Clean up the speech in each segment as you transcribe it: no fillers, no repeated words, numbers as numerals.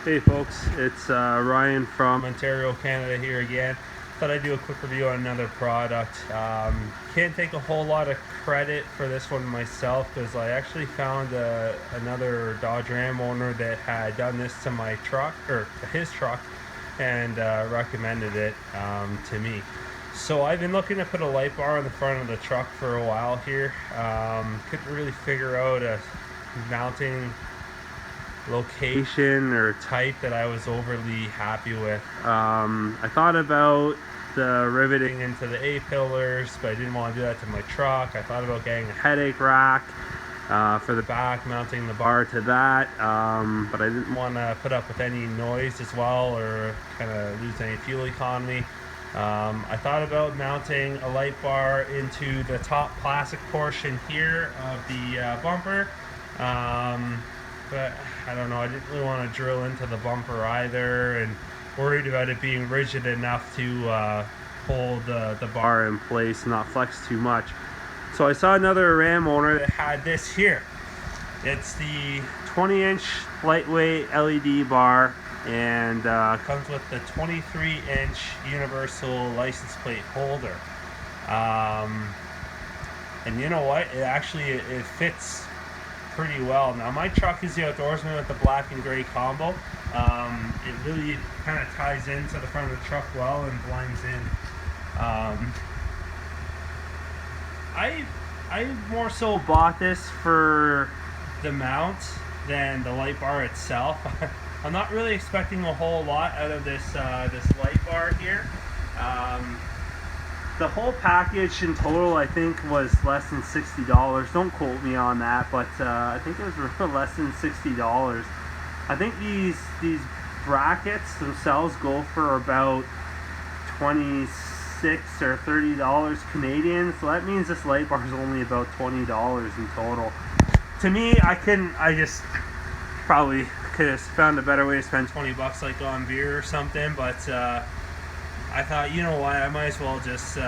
Hey folks, it's Ryan from Ontario, Canada here again. Thought I'd do a quick review on another product. Can't take a whole lot of credit for this one myself because I actually found another Dodge Ram owner that had done this to my truck, or to his truck, and recommended it to me. So I've been looking to put a light bar on the front of the truck for a while here. Couldn't really figure out a mounting location or type that I was overly happy with. I thought about the riveting into the A-pillars, but I didn't want to do that to my truck. I thought about getting a headache rack for the back, mounting the bar to that, but I didn't want to put up with any noise as well or kind of lose any fuel economy. I thought about mounting a light bar into the top plastic portion here of the bumper, but I don't know, I didn't really want to drill into the bumper either, and worried about it being rigid enough to hold the bar in place and not flex too much. So I saw another Ram owner that had this here. It's the 20-inch lightweight LED bar, and comes with the 23-inch universal license plate holder. And you know what? It fits pretty well. Now my truck is the Outdoorsman with the black and gray combo. It really kind of ties into the front of the truck well and blinds in. I more so bought this for the mount than the light bar itself. I'm not really expecting a whole lot out of this light bar here. The whole package in total, I think, was less than $60. Don't quote me on that, but I think it was less than $60. I think these brackets themselves go for about $26 or $30 Canadian. So that means this light bar is only about $20 in total. To me, I just probably could have found a better way to spend 20 bucks, like on beer or something, but I thought, you know what, I might as well just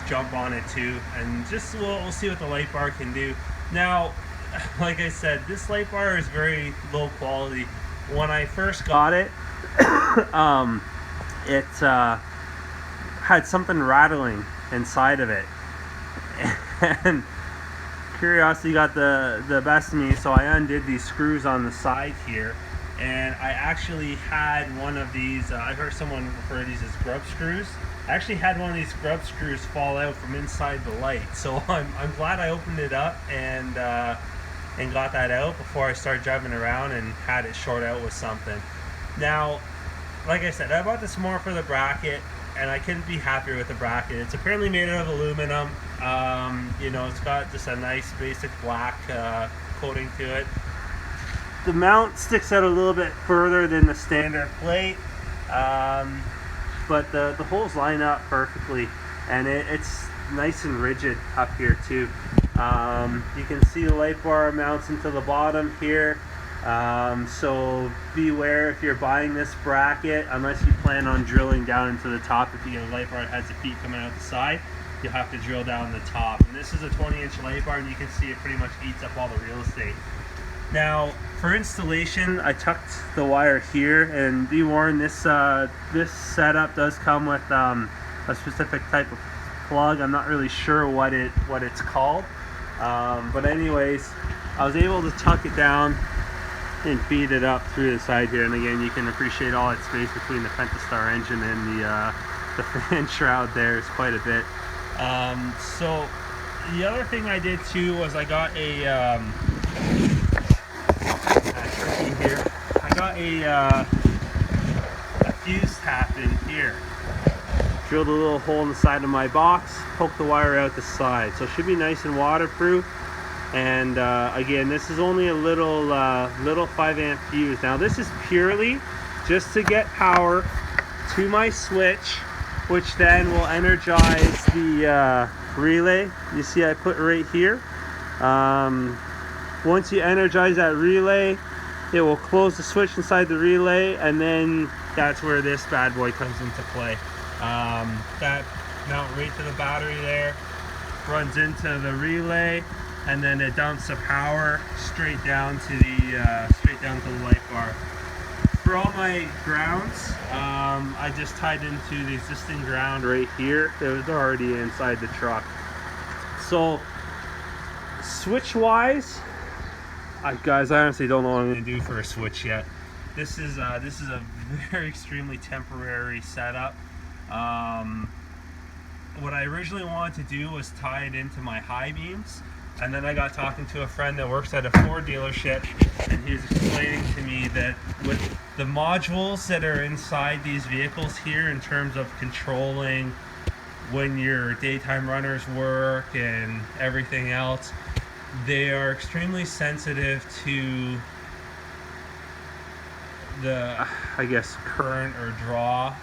jump on it too, and we'll see what the light bar can do. Now, like I said, this light bar is very low quality. When I first got it, it had something rattling inside of it, and curiosity got the best of me, so I undid these screws on the side here, and I actually had one of these, I heard someone refer to these as grub screws. I actually had one of these grub screws fall out from inside the light, so I'm glad I opened it up and got that out before I started driving around and had it short out with something. Now, like I said, I bought this more for the bracket, and I couldn't be happier with the bracket. It's apparently made out of aluminum. You know, it's got just a nice basic black coating to it. The mount sticks out a little bit further than the standard plate, but the holes line up perfectly, and it's nice and rigid up here too. You can see the light bar mounts into the bottom here, so beware if you're buying this bracket, unless you plan on drilling down into the top. If you get a light bar that has the feet coming out the side, you'll have to drill down the top. And this is a 20-inch light bar, and you can see it pretty much eats up all the real estate. Now, for installation, I tucked the wire here, and be warned, this setup does come with a specific type of plug. I'm not really sure what it's called, but anyways, I was able to tuck it down and feed it up through the side here. And again, you can appreciate all that space between the Pentastar engine and the fan shroud there is quite a bit. So the other thing I did too was I got a fuse tap in here. Drilled a little hole in the side of my box, poked the wire out the side, so it should be nice and waterproof. And again, this is only a little 5-amp fuse. Now this is purely just to get power to my switch, which then will energize the relay. You see I put right here. Once you energize that relay, it will close the switch inside the relay, and then that's where this bad boy comes into play. That mount right to the battery there, runs into the relay, and then it dumps the power straight down to the light bar. For all my grounds, I just tied into the existing ground right here. It was already inside the truck. So switch wise, guys, I honestly don't know what I'm going to do for a switch yet. This is a very extremely temporary setup. What I originally wanted to do was tie it into my high beams, and then I got talking to a friend that works at a Ford dealership, and he was explaining to me that with the modules that are inside these vehicles here, in terms of controlling when your daytime runners work and everything else, they are extremely sensitive to the, I guess, current or draw.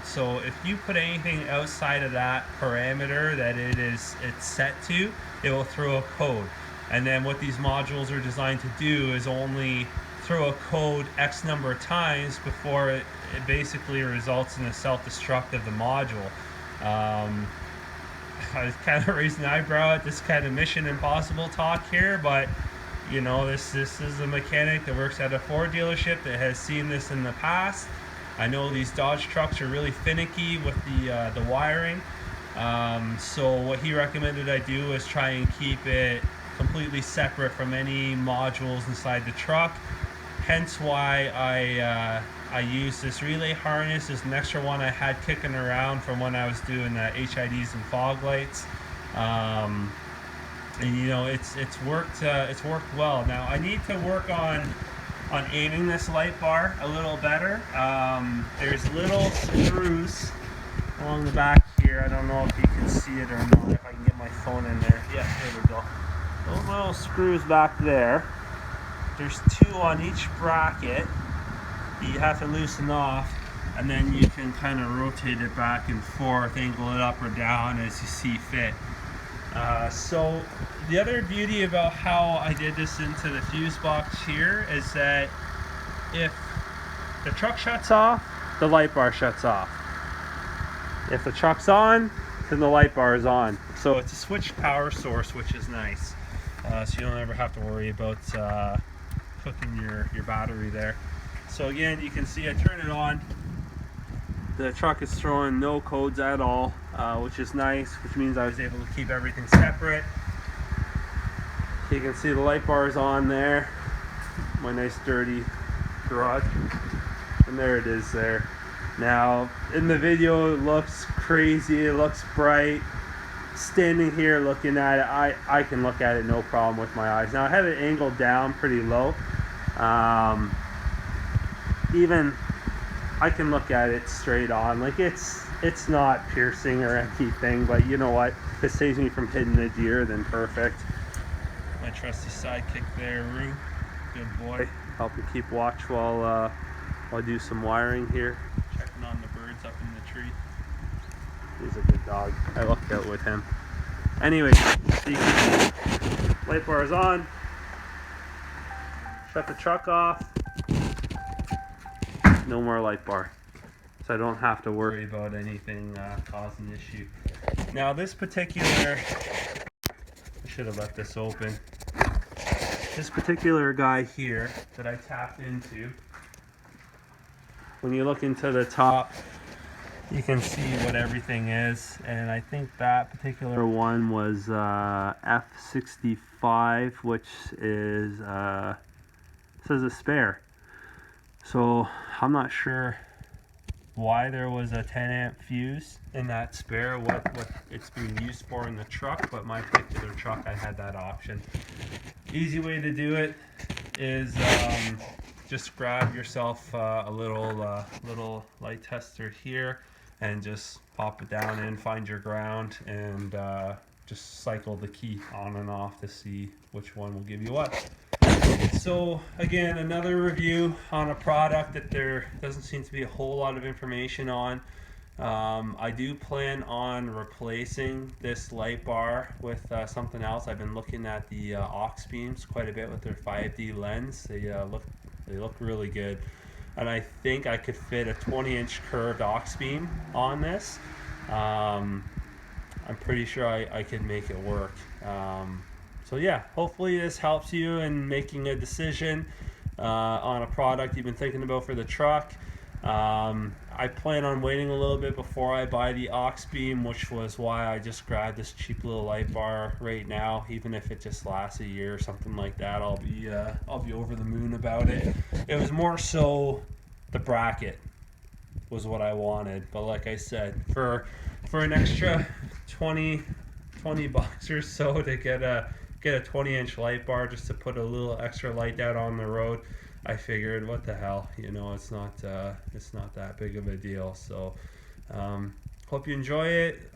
So if you put anything outside of that parameter that it's set to, it will throw a code. And then what these modules are designed to do is only throw a code X number of times before it basically results in a self-destruct of the module. I was kind of raising an eyebrow at this kind of Mission Impossible talk here, but you know, this is a mechanic that works at a Ford dealership that has seen this in the past. I know these Dodge trucks are really finicky with the wiring. So what he recommended I do is try and keep it completely separate from any modules inside the truck. Hence why I use this relay harness. There's an extra one I had kicking around from when I was doing HIDs and fog lights. And you know, it's worked well. Now I need to work on aiming this light bar a little better. There's little screws along the back here. I don't know if you can see it or not. If I can get my phone in there. Yeah, there we go. Those little screws back there. There's 2 on each bracket. You have to loosen off, and then you can kind of rotate it back and forth, angle it up or down as you see fit. So the other beauty about how I did this into the fuse box here is that if the truck shuts off, the light bar shuts off. If the truck's on, then the light bar is on. So it's a switched power source, which is nice. So you don't ever have to worry about hooking your battery there. So again, you can see I turn it on. The truck is throwing no codes at all, which is nice, which means I was able to keep everything separate. You can see the light bar is on there. My nice dirty garage. And there it is there. Now, in the video it looks crazy, it looks bright. Standing here looking at it, I can look at it no problem with my eyes. Now I have it angled down pretty low. Even I can look at it straight on. Like it's not piercing or anything, but you know what? If it saves me from hitting the deer, then perfect. My trusty sidekick there, Roo. Good boy. Helping keep watch while I do some wiring here. Checking on the birds up in the tree. He's a good dog. I lucked out with him. Anyway, so you can see light bar is on. Shut the truck off. No more light bar. So I don't have to worry about anything causing issue. Now this particular, I should have left this open. This particular guy here that I tapped into, when you look into the top, you can see what everything is, and I think that particular one was F65, which is says a spare. So I'm not sure why there was a 10 amp fuse in that spare, what it's being used for in the truck, but my particular truck I had that option. Easy way to do it is just grab yourself a little light tester here and just pop it down in, find your ground, and just cycle the key on and off to see which one will give you what. So again, another review on a product that there doesn't seem to be a whole lot of information on. I do plan on replacing this light bar with something else. I've been looking at the aux beams quite a bit with their 5D lens. They look really good, and I think I could fit a 20-inch curved aux beam on this. I'm pretty sure I could make it work. So yeah, hopefully this helps you in making a decision. on a product you've been thinking about for the truck. I plan on waiting a little bit before I buy the aux beam, which was why I just grabbed this cheap little light bar right now. Even if it just lasts a year or something like that, I'll be over the moon about it. It was more so the bracket was what I wanted, but like I said, for an extra 20 bucks or so to get a 20-inch light bar just to put a little extra light out on the road, I figured, what the hell, you know, it's not that big of a deal. So hope you enjoy it.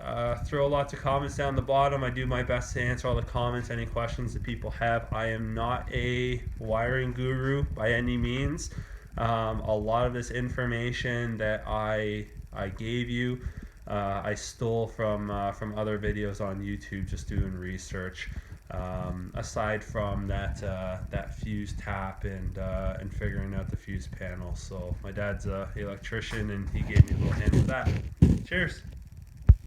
Throw lots of comments down the bottom. I do my best to answer all the comments, any questions that people have. I am not a wiring guru by any means. A lot of this information that I gave you, I stole from other videos on YouTube, just doing research. Aside from that fuse tap and figuring out the fuse panel. So my dad's an electrician, and he gave me a little hand with that. Cheers.